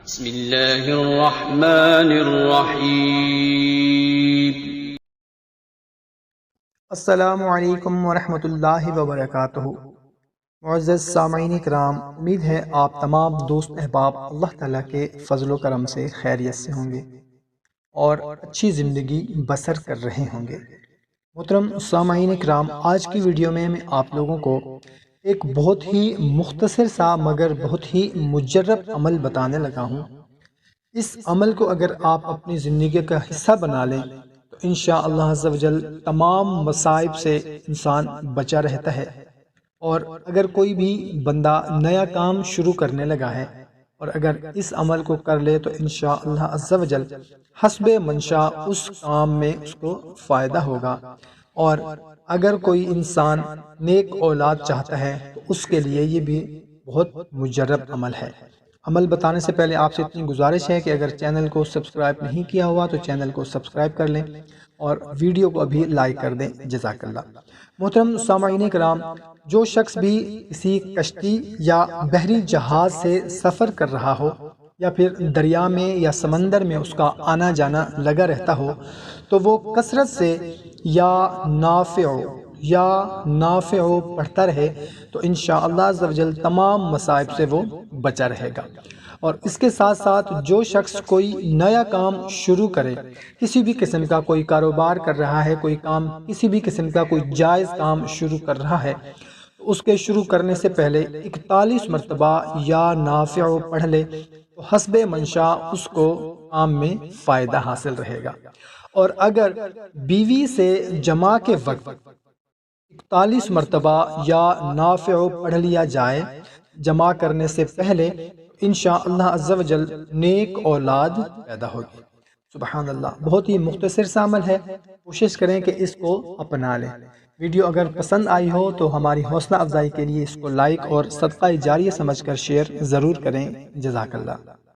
بسم اللہ الرحمن الرحیم۔ السلام علیکم ورحمۃ اللہ وبرکاتہ۔ معزز سامعین کرام، امید ہے آپ تمام دوست احباب اللہ تعالیٰ کے فضل و کرم سے خیریت سے ہوں گے اور اچھی زندگی بسر کر رہے ہوں گے۔ محترم سامعین کرام، آج کی ویڈیو میں آپ لوگوں کو ایک بہت ہی مختصر سا مگر بہت ہی مجرب عمل بتانے لگا ہوں۔ اس عمل کو اگر آپ اپنی زندگی کا حصہ بنا لیں تو انشاءاللہ عز و جل تمام مصائب سے انسان بچا رہتا ہے۔ اور اگر کوئی بھی بندہ نیا کام شروع کرنے لگا ہے اور اگر اس عمل کو کر لے تو انشاءاللہ عز و جل حسب منشاء اس کام میں اس کو فائدہ ہوگا۔ اور اگر کوئی انسان نیک اولاد چاہتا ہے تو اس کے لیے یہ بھی بہت مجرب عمل ہے۔ عمل بتانے سے پہلے آپ سے اتنی گزارش ہے کہ اگر چینل کو سبسکرائب نہیں کیا ہوا تو چینل کو سبسکرائب کر لیں اور ویڈیو کو ابھی لائک کر دیں، جزاک اللہ۔ محترم سامعین کرام، جو شخص بھی کسی کشتی یا بحری جہاز سے سفر کر رہا ہو یا پھر دریا میں یا سمندر میں اس کا آنا جانا لگا رہتا ہو تو وہ کثرت سے یا نافع پڑھتا رہے تو انشاءاللہ عز و جل تمام مصائب سے وہ بچا رہے گا۔ اور اس کے ساتھ ساتھ جو شخص کوئی نیا کام شروع کرے، کسی بھی قسم کا کوئی کاروبار کر رہا ہے، کوئی کام کسی بھی قسم کا کوئی جائز کام شروع کر رہا ہے، اس کے شروع کرنے سے پہلے 41 مرتبہ یا نافع پڑھ لے تو حسب منشاء اس کو کام میں فائدہ حاصل رہے گا۔ اور اگر بیوی سے جمع کے وقت 41 مرتبہ یا نافع پڑھ لیا جائے جمع کرنے سے پہلے، انشاءاللہ عز و جل نیک اولاد پیدا ہوگی۔ سبحان اللہ، بہت ہی مختصر سا عمل ہے، کوشش کریں کہ اس کو اپنا لیں۔ ویڈیو اگر پسند آئی ہو تو ہماری حوصلہ افزائی کے لیے اس کو لائک اور صدقہ جاریہ سمجھ کر شیئر ضرور کریں، جزاک اللہ۔